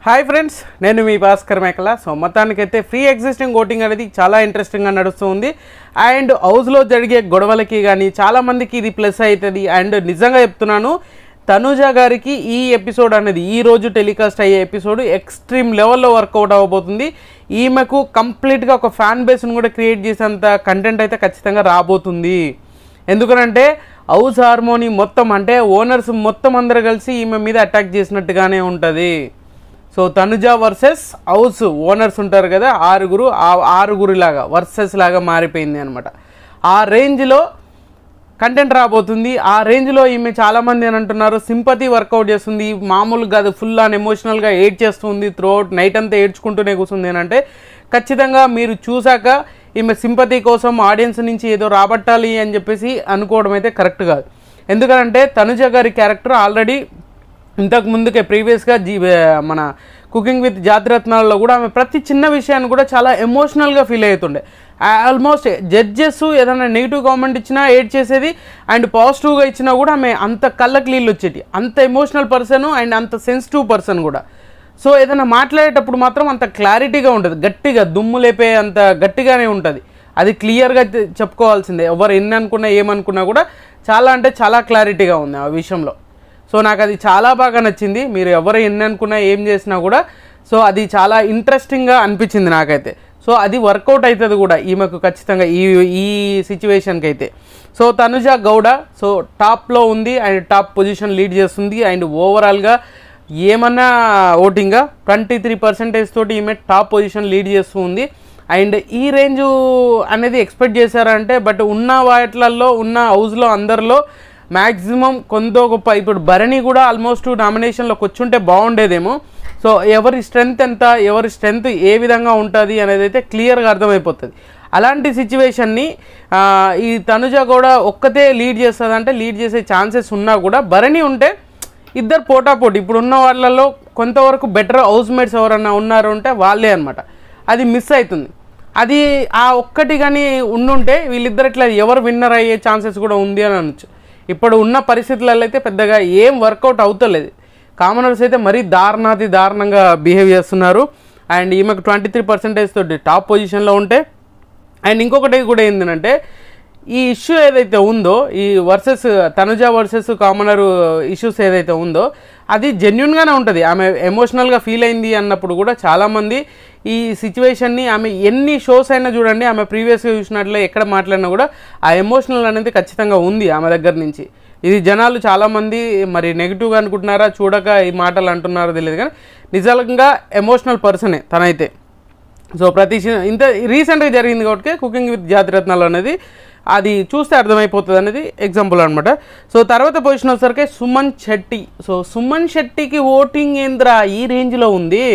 Hi friends, నేను మీ భాస్కర్ మేకల. So మొత్తానికైతే ఫ్రీ ఎగ్జిస్టింగ్ ఓటింగ్ అనేది చాలా ఇంట్రెస్టింగ్గా నడుస్తుంది. అండ్ హౌస్లో జరిగే గొడవలకి కానీ చాలామందికి ఇది ప్లస్ అవుతుంది. అండ్ నిజంగా చెప్తున్నాను, తనుజ గారికి ఈ ఎపిసోడ్ అనేది ఈరోజు టెలికాస్ట్ అయ్యే ఎపిసోడ్ ఎక్స్ట్రీమ్ లెవెల్లో వర్కౌట్ అవ్వబోతుంది. ఈమెకు కంప్లీట్గా ఒక ఫ్యాన్ బేస్ను కూడా క్రియేట్ చేసేంత కంటెంట్ అయితే ఖచ్చితంగా రాబోతుంది. ఎందుకనంటే హౌస్ హార్మోనీ మొత్తం అంటే ఓనర్స్ మొత్తం అందరూ కలిసి ఈమె మీద అటాక్ చేసినట్టుగానే ఉంటుంది. So Tanuja versus house owners ఉంటారు కదా, ఆరుగురు లాగా వర్సెస్ లాగా మారిపోయింది అనమాట. ఆ రేంజ్లో కంటెంట్ రాబోతుంది. ఆ రేంజ్లో ఈమె చాలామంది అని అంటున్నారు సింపతి వర్కౌట్ చేస్తుంది. మామూలుగా కాదు, ఫుల్ ఆన్ ఎమోషనల్గా ఏడ్ చేస్తుంది. త్రూఅవుట్ నైట్ అంతా ఏడ్చుకుంటూనే కూర్చుంది అని అంటే ఖచ్చితంగా మీరు చూసాక ఈమె సింపతి కోసం ఆడియన్స్ నుంచి ఏదో రాబట్టాలి అని చెప్పేసి అనుకోవడం అయితే కరెక్ట్ కాదు. ఎందుకంటే తనుజ గారి క్యారెక్టర్ ఆల్రెడీ ఇంతకు ముందుకే ప్రీవియస్గా మన కుకింగ్ విత్ జాతిరత్నాల్లో కూడా ఆమె ప్రతి చిన్న విషయాన్ని కూడా చాలా ఎమోషనల్గా ఫీల్ అవుతుండే. ఆల్మోస్ట్ జడ్జెస్ ఏదైనా నెగిటివ్ కామెంట్ ఇచ్చినా ఏడ్ చేసేది, అండ్ పాజిటివ్గా ఇచ్చినా కూడా ఆమె అంత కళ్ళకి నీళ్ళు వచ్చేటి. అంత ఎమోషనల్ పర్సన్ అండ్ అంత సెన్సిటివ్ పర్సన్ కూడా. సో ఏదైనా మాట్లాడేటప్పుడు మాత్రం అంత క్లారిటీగా ఉంటుంది, గట్టిగా దుమ్ము లేపే అంత గట్టిగానే ఉంటుంది. అది క్లియర్గా చెప్పుకోవాల్సిందే. ఎవరు ఎన్ని అనుకున్నా ఏమనుకున్నా కూడా చాలా అంటే చాలా క్లారిటీగా ఉంది ఆ విషయంలో. సో నాకు అది చాలా బాగా నచ్చింది. మీరు ఎవరు ఎన్ని అనుకున్నా ఏం చేసినా కూడా సో అది చాలా ఇంట్రెస్టింగ్గా అనిపించింది నాకైతే. సో అది వర్కౌట్ అవుతుంది కూడా ఈమెకు ఖచ్చితంగా ఈ సిచ్యువేషన్కి అయితే. సో తనుజ గౌడ సో టాప్లో ఉంది అండ్ టాప్ పొజిషన్ లీడ్ చేస్తుంది. అండ్ ఓవరాల్గా ఏమన్నా ఓటింగ్గా 23% తోటి ఈమె టాప్ పొజిషన్ లీడ్ చేస్తూ ఉంది. అండ్ ఈ రేంజ్ అనేది ఎక్స్పెక్ట్ చేశారంటే, బట్ ఉన్న వాటిలలో ఉన్న హౌస్లో అందరిలో మ్యాక్సిమం కొంత గొప్ప ఇప్పుడు భరణి కూడా ఆల్మోస్ట్ నామినేషన్లోకి వచ్చుంటే బాగుండేదేమో. సో ఎవరి స్ట్రెంగ్త్ ఎంత, ఎవరి స్ట్రెంగ్త్ ఏ విధంగా ఉంటుంది అనేది అయితే క్లియర్గా అర్థమైపోతుంది. అలాంటి సిచ్యువేషన్ని ఈ తనుజ కూడా ఒక్కతే లీడ్ చేస్తుందంటే లీడ్ చేసే ఛాన్సెస్ ఉన్నా కూడా భరణి ఉంటే ఇద్దరు పోటాపోటీ ఇప్పుడు ఉన్న వాళ్ళలో కొంతవరకు బెటర్ హౌస్ మేట్స్ ఎవరన్నా ఉన్నారు అంటే వాళ్ళే అనమాట. అది మిస్ అవుతుంది. అది ఆ ఒక్కటి కానీ ఉండుంటే వీళ్ళిద్దరు ఇట్లా ఎవరు విన్నర్ అయ్యే ఛాన్సెస్ కూడా ఉంది అని అనొచ్చు. ఇప్పుడు ఉన్న పరిస్థితులలో అయితే పెద్దగా ఏం వర్కౌట్ అవుతలేదు. కామనర్స్ అయితే మరీ దారుణంగా బిహేవ్ చేస్తున్నారు. అండ్ ఈమెకు 23% తోటి టాప్ పొజిషన్లో ఉంటే, అండ్ ఇంకొకటి కూడా ఏంటంటే ఈ ఇష్యూ ఏదైతే ఉందో, ఈ తనుజ వర్సెస్ కామనర్ ఇష్యూస్ ఏదైతే ఉందో అది జెన్యున్గానే ఉంటుంది. ఆమె ఎమోషనల్గా ఫీల్ అయింది అన్నప్పుడు కూడా చాలామంది ఈ సిచ్యువేషన్ని ఆమె ఎన్ని షోస్ అయినా చూడండి, ఆమె ప్రీవియస్గా చూసినట్లే ఎక్కడ మాట్లాడినా కూడా ఆ ఎమోషనల్ అనేది ఖచ్చితంగా ఉంది ఆమె దగ్గర నుంచి. ఇది జనాలు చాలామంది మరి నెగిటివ్గా అనుకుంటున్నారా, చూడక ఈ మాటలు అంటున్నారో తెలియదు, కానీ నిజంగా ఎమోషనల్ పర్సనే తనైతే. సో ఇంత రీసెంట్గా జరిగింది కాబట్టి కుకింగ్ విత్ జాతిరత్నాలు అనేది అది చూస్తే అర్థమైపోతుంది అనేది ఎగ్జాంపుల్ అనమాట. సో తర్వాత పొజిషన్ వచ్చేసరికి సుమన్ శెట్టి. సో సుమన్ శెట్టికి ఓటింగ్ ఏంద్రా ఈ రేంజ్లో ఉంది.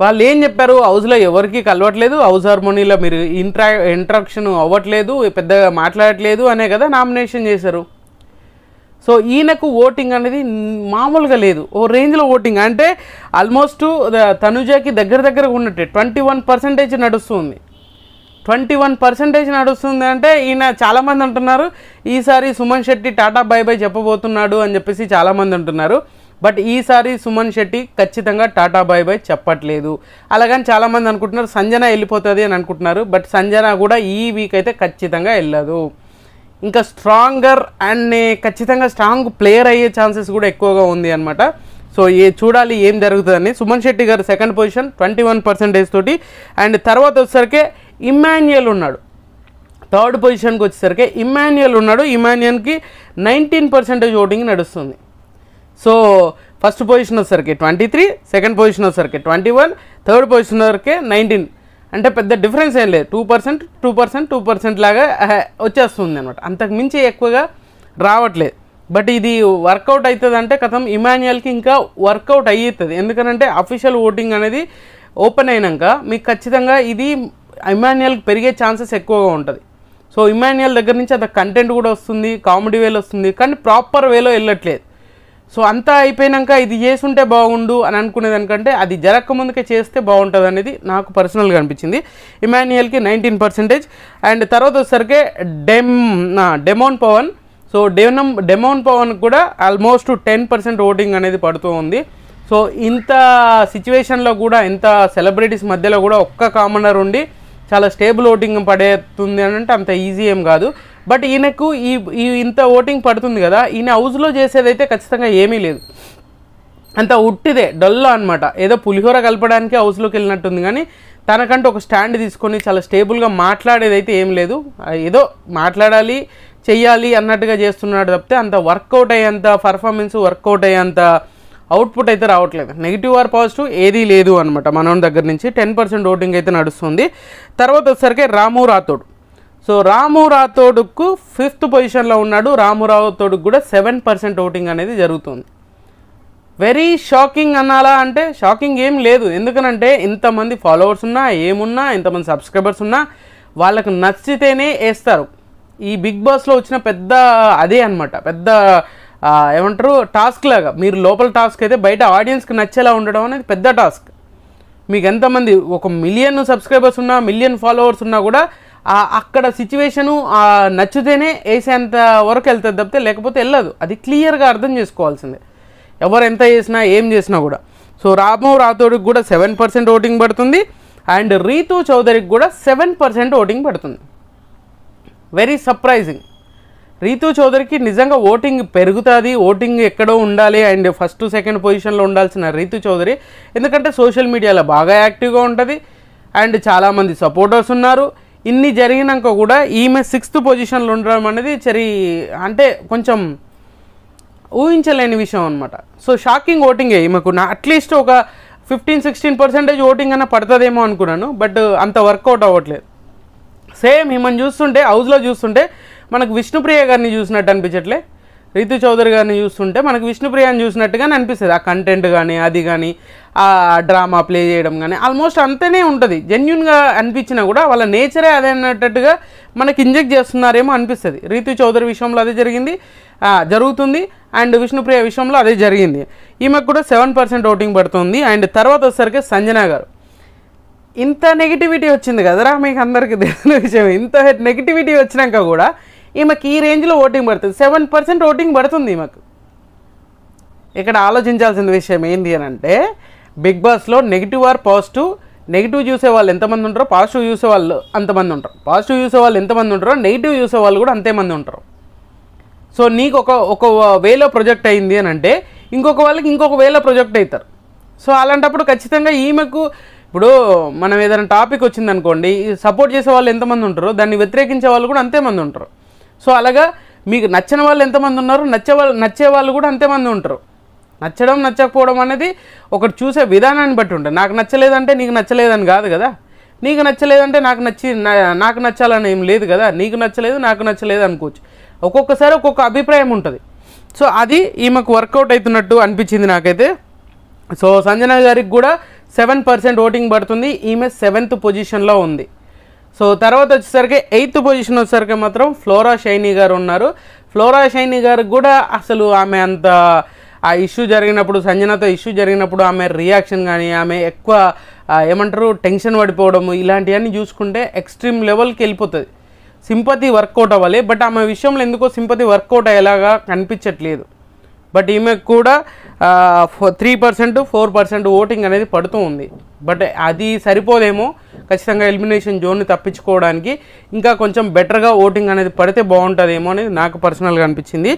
వాళ్ళు ఏం చెప్పారు, హౌస్లో ఎవరికి కలవట్లేదు, హౌస్ హార్మోనీలో మీరు ఇంట్రాక్షన్ అవ్వట్లేదు, పెద్దగా మాట్లాడట్లేదు అనే కదా నామినేషన్ చేశారు. సో ఈయనకు ఓటింగ్ అనేది మామూలుగా లేదు, ఓ రేంజ్లో ఓటింగ్ అంటే ఆల్మోస్ట్ తనుజకి దగ్గర ఉన్నట్టే 21% నడుస్తుంది. 21% నడుస్తుంది అంటే ఈయన చాలామంది అంటున్నారు ఈసారి Suman Shetty tata bye by చెప్పబోతున్నాడు అని చెప్పేసి చాలామంది అంటున్నారు. బట్ ఈసారి సుమన్ శెట్టి ఖచ్చితంగా టాటా బై బై చెప్పట్లేదు. అలాగని చాలామంది అనుకుంటున్నారు సంజన వెళ్ళిపోతుంది అని అనుకుంటున్నారు. బట్ సంజన కూడా ఈ వీక్ అయితే ఖచ్చితంగా వెళ్ళదు. ఇంకా స్ట్రాంగర్ అండ్ ఖచ్చితంగా స్ట్రాంగ్ ప్లేయర్ అయ్యే ఛాన్సెస్ కూడా ఎక్కువగా ఉంది అనమాట. సో చూడాలి ఏం జరుగుతుందని. సుమన్ శెట్టి గారు సెకండ్ పొజిషన్ 21% తోటి. అండ్ తర్వాత వచ్చేసరికి ఇమ్మాన్యుయల్ ఉన్నాడు. థర్డ్ పొజిషన్కి వచ్చేసరికి ఇమ్మాన్యుయల్ ఉన్నాడు. ఇమ్మాన్యుయల్కి 19% ఓటింగ్ నడుస్తుంది. సో ఫస్ట్ పొజిషన్ వచ్చేసరికి 23, సెకండ్ పొజిషన్ వచ్చేసరికి 21, థర్డ్ పొజిషన్ వరకే 19. అంటే పెద్ద డిఫరెన్స్ ఏం లేదు, 2% లాగా వచ్చేస్తుంది అనమాట. అంతకు మించి ఎక్కువగా రావట్లేదు. బట్ ఇది వర్కౌట్ అవుతుంది అంటే కథం ఇమాన్యుయల్కి ఇంకా వర్కౌట్ అవుతుంది. ఎందుకంటే అఫీషియల్ ఓటింగ్ అనేది ఓపెన్ అయినాక మీకు ఖచ్చితంగా ఇది ఇమాన్యుయల్కి పెరిగే ఛాన్సెస్ ఎక్కువగా ఉంటుంది. సో ఇమాన్యుయల్ దగ్గర నుంచి అంత కంటెంట్ కూడా వస్తుంది, కామెడీ వేలో వస్తుంది, కానీ ప్రాపర్ వేలో వెళ్ళట్లేదు. సో అంతా అయిపోయాక ఇది చేసుంటే బాగుండు అని అనుకునేదానికంటే అది జరగకముందుకే చేస్తే బాగుంటుంది అనేది నాకు పర్సనల్గా అనిపించింది. ఇమాన్యుయల్కి 19%. అండ్ తర్వాత వచ్చేసరికి demon Pavan. So demon Pavan కూడా ఆల్మోస్ట్ 10% ఓటింగ్ అనేది పడుతూ ఉంది. సో ఇంత సిచ్యువేషన్లో కూడా, ఇంత సెలబ్రిటీస్ మధ్యలో కూడా ఒక్క కామనర్ ఉండి చాలా స్టేబుల్ ఓటింగ్ పడేస్తుంది అని అంటే అంత ఈజీ ఏం కాదు. బట్ ఈయనకు ఈ ఇంత ఓటింగ్ పడుతుంది కదా, ఈయన హౌస్లో చేసేదైతే ఖచ్చితంగా ఏమీ లేదు, అంత ఉట్టిదే డొల్ల అనమాట. ఏదో పులిహోర కలపడానికి హౌస్లోకి వెళ్ళినట్టుంది, కానీ తనకంటూ ఒక స్టాండ్ తీసుకొని చాలా స్టేబుల్గా మాట్లాడేదైతే ఏం లేదు. ఏదో మాట్లాడాలి చెయ్యాలి అన్నట్టుగా చేస్తున్నాడు తప్పితే అంత వర్కౌట్ అయ్యేంత పర్ఫార్మెన్స్, వర్కౌట్ అయ్యేంత అవుట్పుట్ అయితే రావట్లేదు. నెగిటివ్ ఆర్ పాజిటివ్ ఏదీ లేదు అనమాట మన దగ్గర నుంచి. 10% ఓటింగ్ అయితే నడుస్తుంది. తర్వాత వచ్చేసరికి రాము రాథోడ్. సో రాము రాథోడ్కు 5th పొజిషన్లో ఉన్నాడు. రాము రాథోడ్కు కూడా 7% ఓటింగ్ అనేది జరుగుతుంది. వెరీ షాకింగ్ అనాలా అంటే షాకింగ్ ఏం లేదు, ఎందుకనంటే ఇంతమంది ఫాలోవర్స్ ఉన్నా ఏమున్నా, ఇంతమంది సబ్స్క్రైబర్స్ ఉన్నా వాళ్ళకు నచ్చితేనే వేస్తారు. ఈ బిగ్ బాస్లో వచ్చిన పెద్ద అదే అనమాట, పెద్ద ఏమంటారు టాస్క్ లాగా. మీరు లోపల టాస్క్ అయితే బయట ఆడియన్స్కి నచ్చేలా ఉండడం అనేది పెద్ద టాస్క్. మీకు ఎంతమంది 1 మిలియన్ సబ్స్క్రైబర్స్ ఉన్నా, మిలియన్ ఫాలోవర్స్ ఉన్నా కూడా అక్కడ సిచ్యువేషను నచ్చితేనే వేసేంత వరకు వెళ్తుంది తప్పితే లేకపోతే వెళ్ళదు. అది క్లియర్గా అర్థం చేసుకోవాల్సిందే, ఎవరు ఎంత చేసినా ఏం చేసినా కూడా. సో రాము రాథోడ్కి కూడా 7% ఓటింగ్ పడుతుంది. అండ్ రీతు చౌదరికి కూడా 7% ఓటింగ్ పడుతుంది. Very surprising. రీతు చౌదరికి నిజంగా ఓటింగ్ పెరుగుతుంది, ఓటింగ్ ఎక్కడో ఉండాలి. అండ్ 1st, 2nd పొజిషన్లో ఉండాల్సిన రీతు చౌదరి, ఎందుకంటే సోషల్ మీడియాలో బాగా యాక్టివ్గా ఉంటుంది అండ్ చాలామంది సపోర్టర్స్ ఉన్నారు. ఇన్ని జరిగినాక కూడా ఈమె 6th పొజిషన్లో ఉండడం అనేది అంటే కొంచెం ఊహించలేని విషయం అనమాట. సో షాకింగ్ ఓటింగే ఈమెకు. అట్లీస్ట్ ఒక 15-16% ఓటింగ్ అన్న పడుతుందేమో అనుకున్నాను, బట్ అంత వర్కౌట్ అవ్వట్లేదు. సేమ్ ఈమెను చూస్తుంటే, హౌస్లో చూస్తుంటే మనకు విష్ణుప్రియ గారిని చూసినట్టు అనిపించట్లే, రీతు చౌదరి గారిని చూస్తుంటే మనకు విష్ణుప్రియని చూసినట్టుగానే అనిపిస్తుంది. ఆ కంటెంట్ కానీ, అది కానీ, ఆ డ్రామా ప్లే చేయడం కానీ ఆల్మోస్ట్ అంతనే ఉంటుంది. జెన్యున్గా అనిపించినా కూడా వాళ్ళ నేచరే అదే అన్నట్టుగా మనకి ఇంజెక్ట్ చేస్తున్నారేమో అనిపిస్తుంది. రీతు చౌదరి విషయంలో అదే జరుగుతుంది అండ్ విష్ణుప్రియ విషయంలో అదే జరిగింది. ఈమెకు కూడా 7% ఓటింగ్ పడుతుంది. అండ్ తర్వాత వచ్చేసరికి సంజన గారు. ఇంత నెగిటివిటీ వచ్చింది కదరా మీకు అందరికీ తెలిసిన విషయం. ఇంత నెగిటివిటీ వచ్చినాక కూడా ఈమెకి ఈ రేంజ్లో ఓటింగ్ పడుతుంది. 7% ఓటింగ్ పడుతుంది ఈమెకు. ఇక్కడ ఆలోచించాల్సిన విషయం ఏంటి అని అంటే, బిగ్ బాస్లో నెగిటివ్ ఆర్ పాజిటివ్, నెగిటివ్ చూసే వాళ్ళు ఎంతమంది ఉంటారో పాజిటివ్ చూసే వాళ్ళు అంతమంది ఉంటారు. పాజిటివ్ చూసే వాళ్ళు ఎంతమంది ఉంటారో నెగిటివ్ చూసే వాళ్ళు కూడా అంతేమంది ఉంటారు. సో నీకు ఒక వేలో ప్రొజెక్ట్ అయింది అని అంటే ఇంకొక వాళ్ళకి ఇంకొక వేలో ప్రొజెక్ట్ అవుతారు. సో అలాంటప్పుడు ఖచ్చితంగా ఈమెకు, ఇప్పుడు మనం ఏదైనా టాపిక్ వచ్చిందనుకోండి, సపోర్ట్ చేసే వాళ్ళు ఎంతమంది ఉంటారో దాన్ని వ్యతిరేకించే వాళ్ళు కూడా అంతేమంది ఉంటారు. సో అలాగా మీకు నచ్చిన వాళ్ళు ఎంతమంది ఉన్నారు, నచ్చే వాళ్ళు కూడా అంతేమంది ఉంటారు. నచ్చడం నచ్చకపోవడం అనేది ఒకటి చూసే విధానాన్ని బట్టి ఉంటుంది. నాకు నచ్చలేదంటే నీకు నచ్చలేదని కాదు కదా, నీకు నచ్చలేదంటే నాకు నచ్చాలని ఏం లేదు కదా, నీకు నచ్చలేదు నాకు నచ్చలేదు అనుకోవచ్చు. ఒక్కొక్కసారి ఒక్కొక్క అభిప్రాయం ఉంటుంది. సో అది ఈమెకు వర్కౌట్ అవుతున్నట్టు అనిపించింది నాకైతే. సో సంజన గారికి కూడా 7% ఓటింగ్ పడుతుంది. ఈమె 7th పొజిషన్లో ఉంది. సో తర్వాత వచ్చేసరికి 8th పొజిషన్ వచ్చేసరికి మాత్రం ఫ్లోరా షైనీ గారు ఉన్నారు. ఫ్లోరా షైనీ గారికి కూడా అసలు ఆమె అంత ఆ ఇష్యూ జరిగినప్పుడు, సంజనతో ఇష్యూ జరిగినప్పుడు ఆమె రియాక్షన్ కానీ, ఆమె ఎక్కువ ఏమంటారు టెన్షన్ పడిపోవడము, ఇలాంటివన్నీ చూసుకుంటే ఎక్స్ట్రీమ్ లెవెల్కి వెళ్ళిపోతుంది. సింపతి వర్కౌట్ అవ్వాలి, బట్ ఆమె విషయంలో ఎందుకో సింపతి వర్కౌట్ అయ్యేలాగా కనిపించట్లేదు. బట్ ఈమెకు కూడా 3%, 4% ఓటింగ్ అనేది పడుతూ ఉంది. బట్ అది సరిపోదేమో, ఖచ్చితంగా ఎలిమినేషన్ జోన్ని తప్పించుకోవడానికి ఇంకా కొంచెం బెటర్గా ఓటింగ్ అనేది పడితే బాగుంటుందేమో అనేది నాకు పర్సనల్గా అనిపించింది.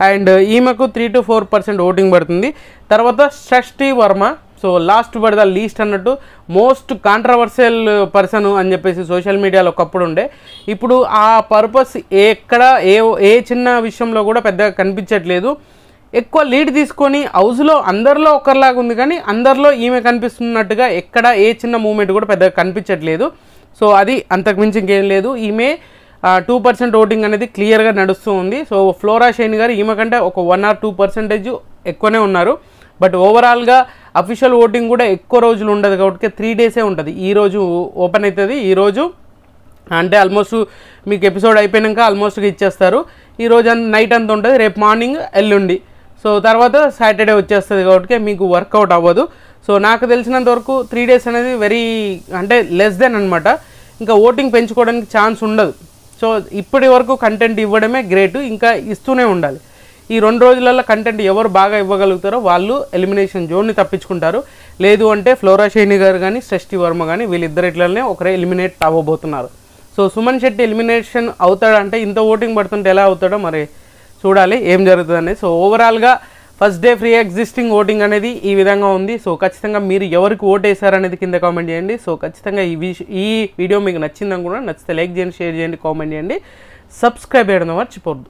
అండ్ ఈమెకు 3-4% ఓటింగ్ పడుతుంది. తర్వాత షష్ఠి Varma. So last but the least అన్నట్టు మోస్ట్ కాంట్రవర్షియల్ పర్సన్ అని చెప్పేసి సోషల్ మీడియాలో ఒకప్పుడు ఉండే. ఇప్పుడు ఆ పర్పస్ ఏ చిన్న విషయంలో కూడా పెద్దగా కనిపించట్లేదు. ఎక్కువ లీడ్ తీసుకొని హౌస్లో అందరిలో ఒకరిలాగా ఉంది, కానీ అందరిలో ఈమె కనిపిస్తున్నట్టుగా ఎక్కడ ఏ చిన్న మూమెంట్ కూడా పెద్దగా కనిపించట్లేదు. సో అది అంతకుమించి ఇంకేం లేదు. ఈమె 2% ఓటింగ్ అనేది క్లియర్గా నడుస్తూ ఉంది. సో ఫ్లోరా షైన్ గారు ఈమె కంటే ఒక 1 or 2% ఎక్కువనే ఉన్నారు. బట్ ఓవరాల్గా అఫీషియల్ ఓటింగ్ కూడా ఎక్కువ రోజులు ఉండదు కాబట్టి 3 days ఉంటుంది. ఈరోజు ఓపెన్ అవుతుంది. ఈరోజు అంటే ఆల్మోస్ట్ మీకు ఎపిసోడ్ అయిపోయాక ఆల్మోస్ట్గా ఇచ్చేస్తారు. ఈరోజు నైట్ అంతా ఉంటుంది, రేపు మార్నింగ్ ఎల్లుండి. సో తర్వాత సాటర్డే వచ్చేస్తుంది కాబట్టి మీకు వర్కౌట్ అవ్వదు. సో నాకు తెలిసినంత వరకు 3 days అనేది అంటే లెస్ దెన్ అనమాట. ఇంకా ఓటింగ్ పెంచుకోవడానికి ఛాన్స్ ఉండదు. సో ఇప్పటి వరకు కంటెంట్ ఇవ్వడమే గ్రేట్, ఇంకా ఇస్తూనే ఉండాలి. ఈ 2 రోజులలో కంటెంట్ ఎవరు బాగా ఇవ్వగలుగుతారో వాళ్ళు ఎలిమినేషన్ జోన్ని తప్పించుకుంటారు. లేదు అంటే ఫ్లోరా షైని గారు కానీ సృష్టి వర్మ కానీ వీళ్ళిద్దరిట్లనే ఒకరే ఎలిమినేట్ అవ్వబోతున్నారు. సో సుమన్ శెట్టి ఎలిమినేషన్ అవుతాడంటే ఇంత ఓటింగ్ పడుతుంటే ఎలా అవుతాడో మరి చూడాలి ఏం జరుగుతుందని. సో ఓవరాల్గా first day free existing voting అనేది ఈ విధంగా ఉంది. సో ఖచ్చితంగా మీరు ఎవరికి ఓట్ వేసారనేది కింద కామెంట్ చేయండి. సో ఖచ్చితంగా ఈ వీడియో మీకు నచ్చిందని కూడా నచ్చితే లైక్ చేయండి, షేర్ చేయండి, కామెంట్ చేయండి, సబ్స్క్రైబ్ చేయడం మర్చిపోవద్దు.